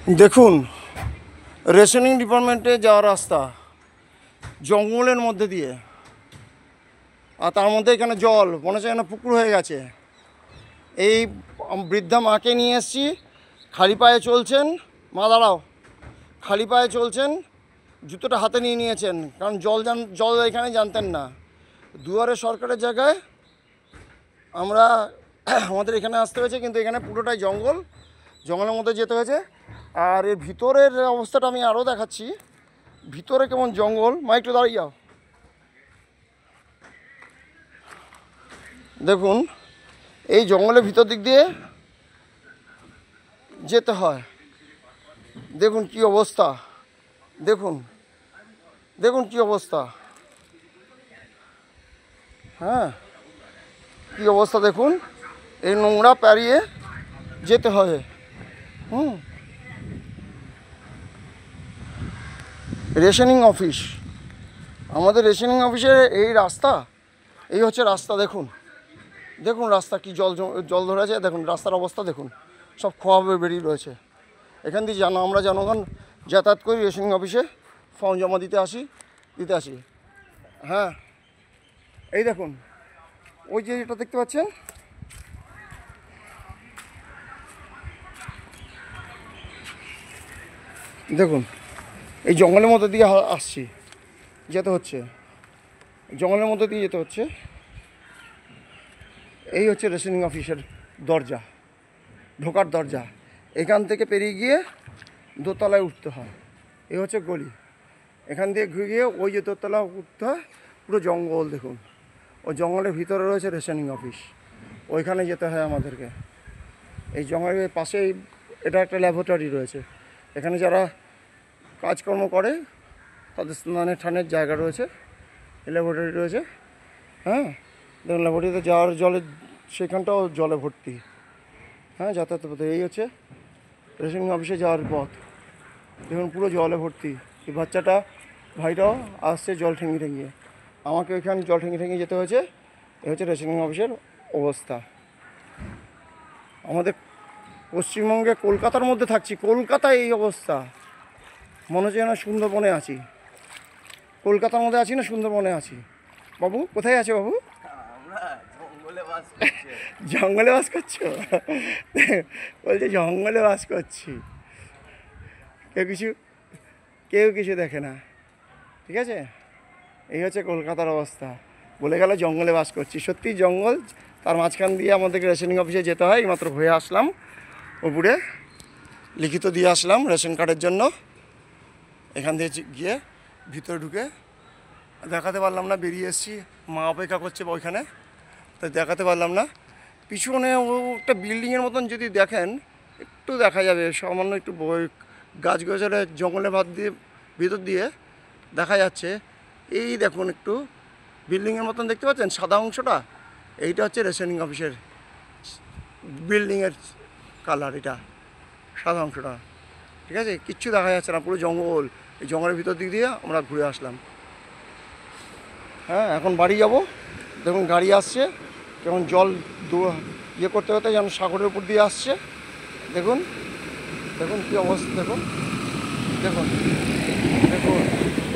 দেখুন, রেশনিং ডিপার্টমেন্টে যাওয়ার রাস্তা জঙ্গলের মধ্যে দিয়ে, আর তার মধ্যে এখানে জল মনে হচ্ছে এখানে পুকুর হয়ে গেছে। এই বৃদ্ধা মাকে নিয়ে এসেছি, খালি পায়ে চলছেন। মা দাঁড়াও, খালি পায়ে চলছেন, জুতোটা হাতে নিয়ে নিয়েছেন, কারণ জল এখানে জানতেন না। দুয়ারে সরকারের জায়গায় আমাদের এখানে আসতে হয়েছে, কিন্তু এখানে পুরোটাই জঙ্গলের মধ্যে যেতে হয়েছে। আর এর ভিতরের অবস্থাটা আমি আরও দেখাচ্ছি। ভিতরে কেমন জঙ্গল, মা একটু দাঁড়িয়ে যাও। দেখুন, এই জঙ্গলের ভিতর দিক দিয়ে যেতে হয়। দেখুন কি অবস্থা, দেখুন দেখুন কি অবস্থা। হ্যাঁ, কি অবস্থা দেখুন, এই নোংরা পেরিয়ে যেতে হয়। রেশনিং অফিস, আমাদের রেশনিং অফিসের এই রাস্তা, এই হচ্ছে রাস্তা। দেখুন দেখুন রাস্তা কি জল ধরে আছে। দেখুন রাস্তার অবস্থা দেখুন, সব খোয়া বেরিয়ে রয়েছে। এখান দিয়ে আমরা জনগণ যাতায়াত করি রেশনিং অফিসে, ফর্ম জমা দিতে আসি। হ্যাঁ, এই দেখুন, ওই যে এটা দেখতে পাচ্ছেন, দেখুন এই জঙ্গলের মধ্যে দিয়ে যেতে হচ্ছে, জঙ্গলের মধ্যে দিয়ে যেতে হচ্ছে। এই হচ্ছে রেশনিং অফিসের দরজা, ঢোকার দরজা। এখান থেকে পেরিয়ে গিয়ে দোতলায় উঠতে হয়। এই হচ্ছে গলি, এখান দিয়ে ঘুরে গিয়ে ওই যে দোতলা উঠতে হয়। পুরো জঙ্গল দেখুন, ওই জঙ্গলের ভিতরে রয়েছে রেশনিং অফিস, ওইখানে যেতে হয় আমাদেরকে। এই জঙ্গলের পাশেই এটা একটা ল্যাবরেটরি রয়েছে, এখানে যারা কাজকর্ম করে তাদের স্নানের ঠানের জায়গা রয়েছে, ল্যাবরেটরি রয়েছে। হ্যাঁ, দেখুন ল্যাবরেটরিতে যাওয়ার সেখানটাও জলে ভর্তি। হ্যাঁ, যাতায়াতের পথে এই হচ্ছে রেশনিং অফিসে যাওয়ার পথ। দেখুন পুরো জলে ভর্তি। এই ভাইটাও আসছে জল ঠেঙিয়ে। আমাকে ওইখানে জল ঠেঙিয়ে যেতে হয়েছে। এই হচ্ছে রেশনিং অফিসের অবস্থা। আমাদের পশ্চিমবঙ্গে কলকাতার মধ্যে থাকছি, কলকাতায় এই অবস্থা। মনে হচ্ছে যেন সুন্দরবনে আছি, কলকাতার মধ্যে আছি না সুন্দরবনে আছি। বাবু কোথায় আছে বাবু? জঙ্গলে বাস করছো? বলছে জঙ্গলে বাস করছি, কেউ কিছু দেখে না। ঠিক আছে, এই হচ্ছে কলকাতার অবস্থা। বলে গেল জঙ্গলে বাস করছি, সত্যি জঙ্গল। তার মাঝখান দিয়ে আমাদেরকে রেশনিং অফিসে যেতে হয়। এইমাত্র হয়ে আসলাম, উপরে লিখিত দিয়ে আসলাম রেশন কার্ডের জন্য। এখান থেকে গিয়ে ভিতরে ঢুকে দেখাতে পারলাম না, বেরিয়ে এসেছি। মা অপেক্ষা করছে ওইখানে, তাই দেখাতে পারলাম না। পিছনে একটা বিল্ডিংয়ের মতন যদি দেখেন, একটু দেখা যাবে, সামান্য একটু গাছগাছালে জঙ্গলের ভিতর দিয়ে দেখা যাচ্ছে। এই দেখুন, একটু বিল্ডিংয়ের মতন দেখতে পাচ্ছেন সাদা অংশটা, এইটা হচ্ছে রেশনিং অফিসের বিল্ডিংয়ের কালার, এটা সাদা অংশটা। ঠিক আছে, কিচ্ছু দেখা যাচ্ছে না, পুরো জঙ্গল। এই জঙ্গলের ভিতর দিক দিয়ে আমরা ঘুরে আসলাম। হ্যাঁ, এখন বাড়ি যাব। দেখুন গাড়ি আসছে, যেমন জল করতে যেমন সাগরের উপর দিয়ে আসছে। দেখুন দেখুন কী অবস্থা, দেখুন দেখুন দেখুন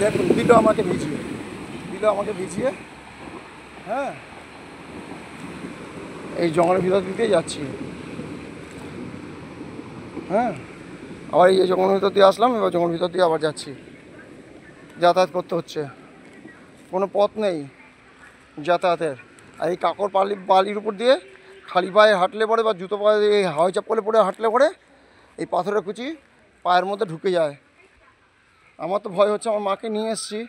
দেখুন দিল আমাকে ভিজিয়ে। হ্যাঁ, এই জঙ্গলের ভিতর দিকে যাচ্ছি। হ্যাঁ, আবার এই জঙ্গলের ভিতর দিয়ে আসলাম, এবার জঙ্গলের ভিতর দিয়ে আবার যাচ্ছি। যাতায়াত করতে হচ্ছে, কোনো পথ নেই যাতায়াতের। আর এই কাকর বালির উপর দিয়ে খালি পায়ে হাঁটলে পরে, বা জুতো পায়ে এই হাওয়াই চাপ্পলে পরে হাঁটলে পরে এই পাথরের কুচি পায়ের মধ্যে ঢুকে যায়। আমার তো ভয় হচ্ছে, আমার মাকে নিয়ে এসেছি,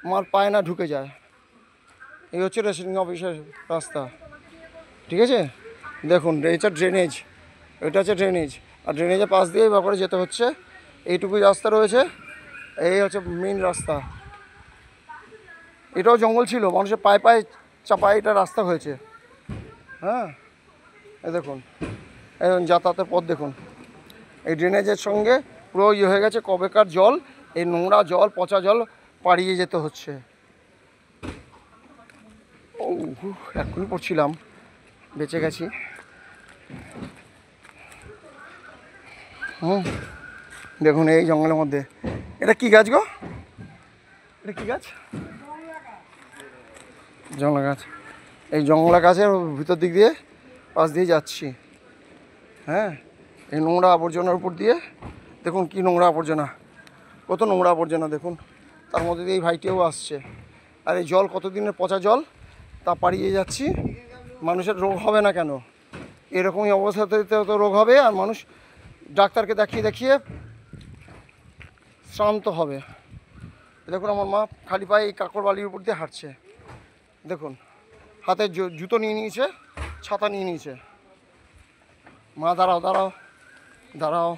মার পায়ে না ঢুকে যায়। এই হচ্ছে রেশনিং অফিসের রাস্তা। ঠিক আছে, দেখুন এটা ড্রেনেজ, এটা হচ্ছে ড্রেনেজ। আর ড্রেনেজের পাশ দিয়ে ব্যাপারে যেতে হচ্ছে। এইটুকুই রাস্তা রয়েছে, এই হচ্ছে মেন রাস্তা। এটাও জঙ্গল ছিল, মানুষের পায়ে চাপায় এটা রাস্তা হয়েছে। হ্যাঁ, এই দেখুন যাতায়াতের পথ দেখুন। এই ড্রেনেজের সঙ্গে পুরো হয়ে গেছে, কবেকার জল, এই নোংরা জল, পচা জল পাড়িয়ে যেতে হচ্ছে। ও, এখনই পড়ছিলাম, বেঁচে গেছি। দেখুন এই জঙ্গলের মধ্যে, এটা কি গাছ গো? এটা কি গাছ? জংলা গাছ। এই জংলা গাছের ভিতর দিক দিয়ে পাশ দিয়ে যাচ্ছি। হ্যাঁ, এই নোংরা আবর্জনার উপর দিয়ে দেখুন কি নোংরা আবর্জনা, কত নোংরা আবর্জনা দেখুন। তার মধ্যে দিয়ে এই ভাইটিও আসছে। আর এই জল কতদিনের পচা জল, তা পাড়িয়ে যাচ্ছি। মানুষের রোগ হবে না কেন? এরকমই অবস্থাতে তো রোগ হবে, আর মানুষ ডাক্তারকে দেখিয়ে দেখিয়ে শ্রান্ত হবে। দেখুন আমার মা খালি পায়ে এই কাকর বালির উপর দিয়ে হাঁটছে। দেখুন হাতে জুতো নিয়ে নিয়েছে, ছাতা নিয়ে নিয়েছে। মা দাঁড়াও দাঁড়াও দাঁড়াও,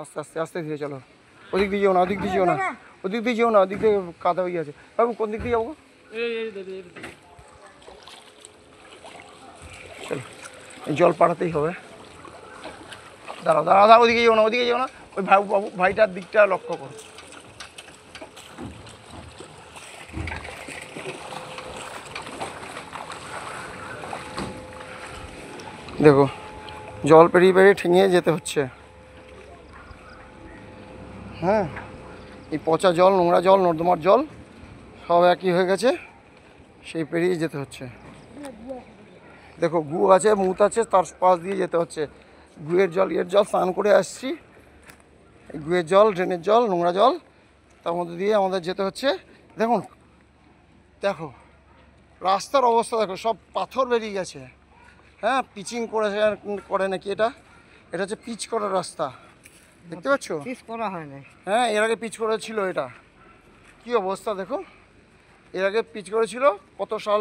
আস্তে আস্তে আস্তে ধীরে চলো। ওদিক দিয়ে যেও না, ওদিক দিয়ে যেও না, ওদিক দিয়ে যেও না, ওদিক দিয়ে কাদা হয়ে আছে। বাবু কোন দিক দিয়ে যাবো? চলো, জল পাড়াতেই হবে। দাঁড়াও দাঁড়াও দাঁড়াও, ওদিকে যেও না, ওদিকে যেও না, ওই ভাইটার দিকটা লক্ষ্য করো। দেখো জল পেরিয়ে পেরিয়ে ঠেঙিয়ে যেতে হচ্ছে। হ্যাঁ, এই পচা জল, নোংরা জল, নর্দমার জল সব একই হয়ে গেছে, সেই পেরিয়ে যেতে হচ্ছে। দেখো গু আছে, মুত আছে, তার পাশ দিয়ে যেতে হচ্ছে। গুয়ের জল, এর জল স্নান করে আসছি, এই গুয়ের জল, ড্রেনের জল, নোংরা জল, তার মধ্যে দিয়ে আমাদের যেতে হচ্ছে। দেখুন দেখো রাস্তার অবস্থা দেখো, সব পাথর বেরিয়ে গেছে। হ্যাঁ, পিচিং করে নাকি এটা হচ্ছে পিচ করার রাস্তা, দেখতে পাচ্ছ? পিচ করা হয় না। হ্যাঁ, এর আগে পিচ করেছিল। এটা কি অবস্থা দেখো, এর আগে পিচ করেছিল কত সাল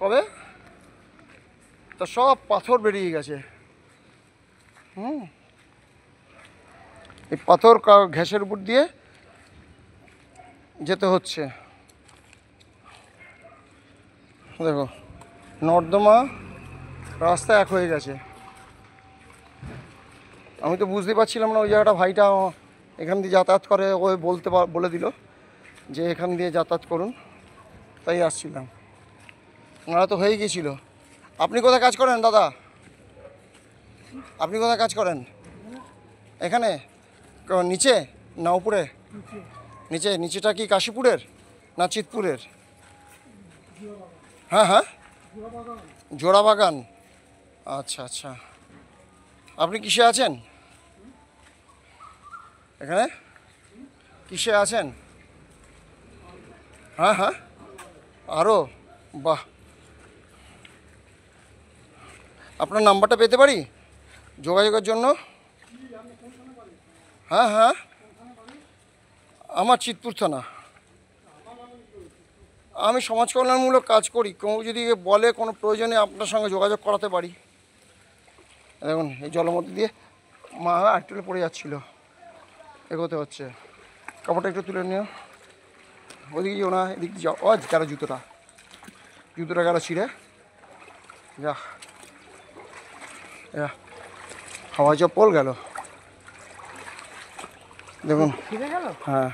কবে, তা সব পাথর বেরিয়ে গেছে। এই পাথর ঘ্যাসের উপর দিয়ে যেতে হচ্ছে। দেখো নর্দমা রাস্তা এক হয়ে গেছে। আমি তো বুঝতে পারছিলাম না ওই জায়গাটা, ভাইটা এখান দিয়ে যাতায়াত করে, ও বলে দিল যে এখান দিয়ে যাতায়াত করুন, তাই আসছিলাম। ওনারা তো হয়ে গিয়েছিল। আপনি কোথায় কাজ করেন দাদা? আপনি কোথায় কাজ করেন? এখানে নিচে না উপরে? নিচে। নিচেটা কি কাশীপুরের না চিতপুরের? হ্যাঁ হ্যাঁ, জোড়াবাগান। আচ্ছা আচ্ছা, আপনি কিসে আছেন এখানে? কিসে আছেন? হ্যাঁ হ্যাঁ, আরও বাহ। আপনার নাম্বারটা পেতে পারি যোগাযোগের জন্য? হ্যাঁ হ্যাঁ, আমার চিতপুর থানা। আমি সমাজ কল্যাণমূলক কাজ করি, কেউ যদি বলে কোনো প্রয়োজনে আপনার সঙ্গে যোগাযোগ করাতে পারি। দেখুন এই জলের মধ্যে দিয়ে মা একটু পড়ে যাচ্ছিল, এগোতে হচ্ছে। কাপড়টা একটু তুলে নিও, ওদিকে যেও না, এদিক দিয়ে যাও। ও কারো জুতোটা কারো ছিঁড়ে যা, হাওয়া চপ্পল গেল। দেখুন হ্যাঁ,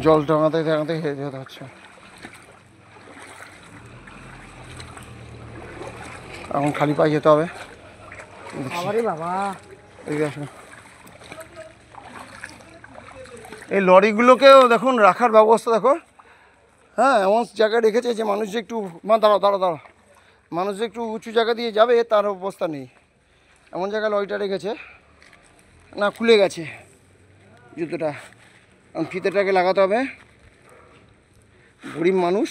জল টাঙাতে টাঙাতে হেরে যেতে হচ্ছে। এখন খালি পায়ে যেতে হবে। বাবা এদিকে আসুন। এই লরিগুলোকেও দেখুন রাখার ব্যবস্থা দেখো। হ্যাঁ, এমন জায়গায় রেখেছে যে মানুষ যে একটু দাঁড়াও দাঁড়াও দাঁড়াও, মানুষ যে একটু উঁচু জায়গা দিয়ে যাবে তার অবস্থা নেই, এমন জায়গায় লরিটা রেখেছে। না, খুলে গেছে জুতোটা, এখন ফিতেটাকে লাগাতে হবে। গরিব মানুষ,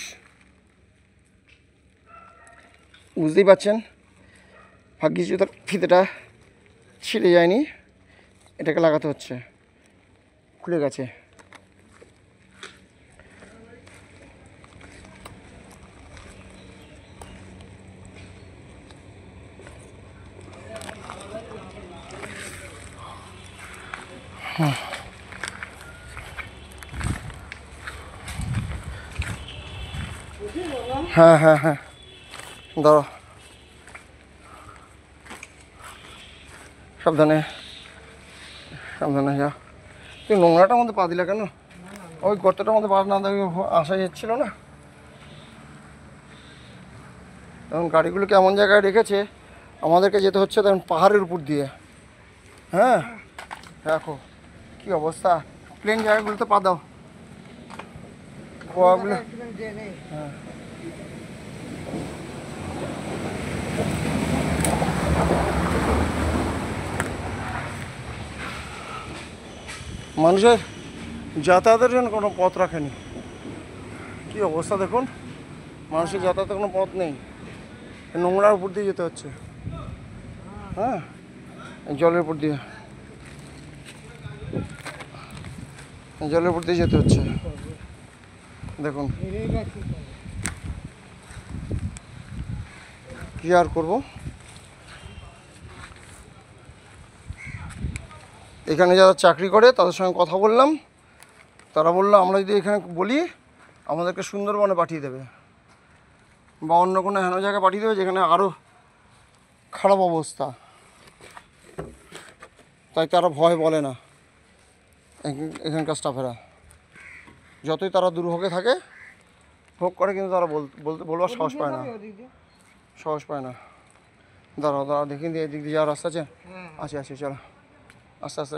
বুঝতেই পারছেন। ভাগ্যিস জুতোর ফিতেটা ছিঁড়ে যায়নি, এটাকে লাগাতে হচ্ছে, খুলে গেছে। হ্যাঁ হ্যাঁ হ্যাঁ, দাঁড়াও, সাবধানে সাবধানে যা। তুই নোংরাটার মধ্যে পা দিলা কেন? ওই গর্তটার মধ্যে পা না আসা যাচ্ছিল না। এখন গাড়িগুলোকে এমন জায়গায় রেখেছে, আমাদেরকে যেতে হচ্ছে তখন পাহাড়ের উপর দিয়ে। হ্যাঁ, দেখো কি অবস্থা, প্লেন জায়গাগুলোতে পা দাও, খোয়াগুলো। হ্যাঁ মানুষের যাতায়াতের জন্য কোনো পথ রাখেনি। কি অবস্থা দেখুন, মানুষের যাতায়াতের কোনো পথ নেই, নোংরার উপর দিয়ে যেতে হচ্ছে। হ্যাঁ জলের উপর দিয়ে, জলের উপর দিয়ে যেতে হচ্ছে দেখুন। কি আর করবো, এখানে যারা চাকরি করে তাদের সঙ্গে কথা বললাম, তারা বললো আমরা যদি এখানে বলি আমাদেরকে সুন্দরবনে পাঠিয়ে দেবে বা অন্য কোনো হেন জায়গায় পাঠিয়ে দেবে যেখানে আরও খারাপ অবস্থা, তাই তারা ভয় বলে না। এখানকার স্টাফেরা যতই তারা দুর্ভোগে থাকে ভোগ করে, কিন্তু তারা বলবার সাহস পায় না, সাহস পায় না। দাঁড়াও দাঁড়াও দেখি এদিক দিয়ে যাওয়ার রাস্তা আছে, আছে আছে, চলো আস্তে আস্তে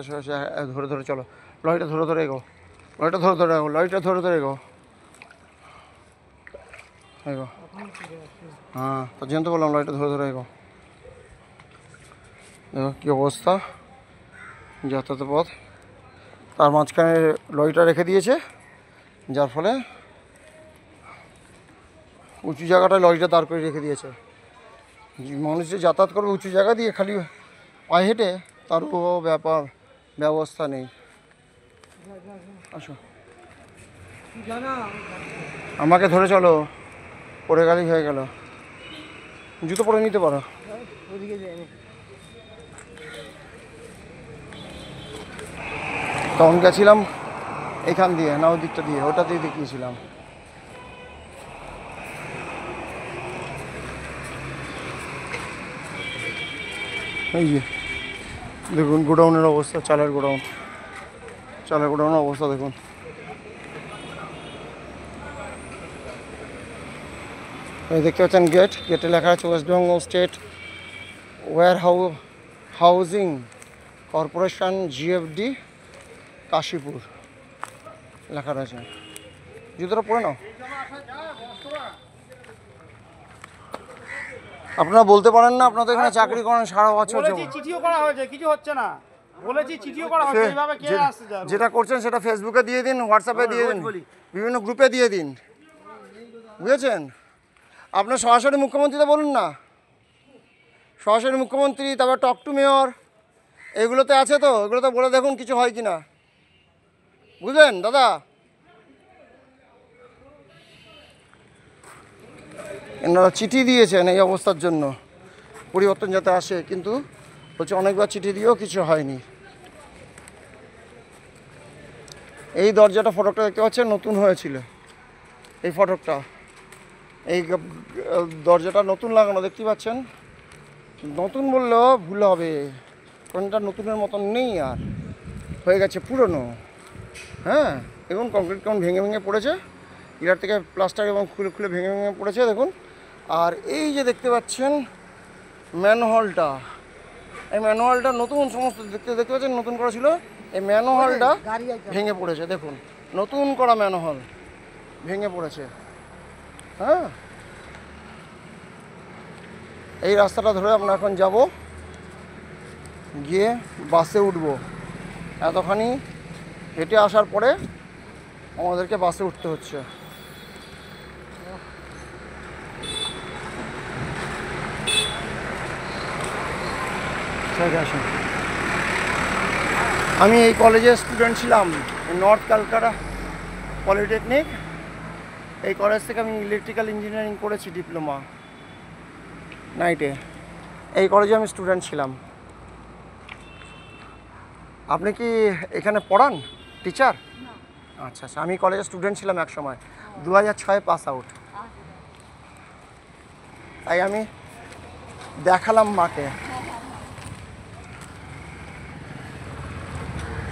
ধরে ধরে চলো, লরিটা ধরে ধরে এগো, লরিটা ধরে ধরে এগো, লরিটা ধরে ধরে এগো এগো। হ্যাঁ তার জন্য তো বললাম লরিটা ধরে ধরে এগো। দেখো কী অবস্থা যাতায়াতের পথ, তার মাঝখানে লরিটা রেখে দিয়েছে, যার ফলে উঁচু জায়গাটায় লরিটা দাঁড় করে রেখে দিয়েছে। মানুষ যে যাতায়াত করবে উঁচু জায়গা দিয়ে খালি পায়ে হেঁটে, তারও ব্যবস্থা নেই। আসো আমাকে ধরে চলো, পরে গেলেই হয়ে গেল, জুতো পরে নিতে পারো। তখন গেছিলাম এখান দিয়ে না, ওই দিকটা দিয়ে, ওটা দিয়ে দেখিয়েছিলাম। এই যে দেখুন গোডাউনের অবস্থা, চালের গোডাউন, চালের গোডাউনের অবস্থা দেখুন। এই দেখতে পাচ্ছেন গেট, গেটে লেখা আছে West Bengal state warehousing corporation GFD Kashipur লেখা রয়েছে। জুতোটা পরে নাও। আপনারা বলতে পারেন না আপনাদের এখানে চাকরি করেন সারা বছর, চিঠিও করা হয়েছে, কিছু হচ্ছে না, বলেছি চিঠিও করা হয়েছে, এইভাবে কে আসছে যাবে? যেটা করছেন সেটা ফেসবুকে দিয়ে দিন, হোয়াটসঅ্যাপে দিয়ে দিন, বিভিন্ন গ্রুপে দিয়ে দিন, বুঝেছেন? আপনার সরাসরি মুখ্যমন্ত্রীতে বলুন না, সরাসরি মুখ্যমন্ত্রী, তারপর টক টু মেয়র, এগুলোতে আছে তো, এগুলোতে বলে দেখুন কিছু হয় কি না, বুঝলেন দাদা? এনারা চিঠি দিয়েছেন এই অবস্থার জন্য, পরিবর্তন যাতে আসে, কিন্তু বলছে অনেকবার চিঠি দিয়েও কিছু হয়নি। এই দরজাটা, ফটকটা দেখতে পাচ্ছেন নতুন হয়েছিল, এই ফটকটা, এই দরজাটা নতুন লাগানো দেখতে পাচ্ছেন। নতুন বললেও ভুল হবে, কোনটা নতুনের মতন নেই, আর হয়ে গেছে পুরনো। হ্যাঁ দেখুন কংক্রিট কেমন ভেঙে ভেঙে পড়েছে, ইলার থেকে প্লাস্টার এবং খুলে খুলে ভেঙে ভেঙে পড়েছে দেখুন। আর এই যে দেখতে পাচ্ছেন ম্যানহোলটা, এই ম্যানহোলটা নতুন, সমস্ত দেখতে পাচ্ছেন নতুন করা ছিল, এই ম্যানহোলটা ভেঙে পড়েছে দেখুন, নতুন করা ম্যানহোল ভেঙে পড়েছে। হ্যাঁ এই রাস্তাটা ধরে আমরা এখন যাব, গিয়ে বাসে উঠব। এতখানি হেঁটে আসার পরে আমাদেরকে বাসে উঠতে হচ্ছে। আমি এই কলেজের স্টুডেন্ট ছিলাম, নর্থ ক্যালকাটা পলিটেকনিক, এই কলেজ থেকে আমি ইলেকট্রিক্যাল ইঞ্জিনিয়ারিং করেছি ডিপ্লোমা নাইটে, এই কলেজে আমি স্টুডেন্ট ছিলাম। আপনি কি এখানে পড়ান, টিচার? আচ্ছা আচ্ছা, আমি কলেজের স্টুডেন্ট ছিলাম এক সময়, 2006 পাস আউট। তাই আমি দেখালাম মাকে।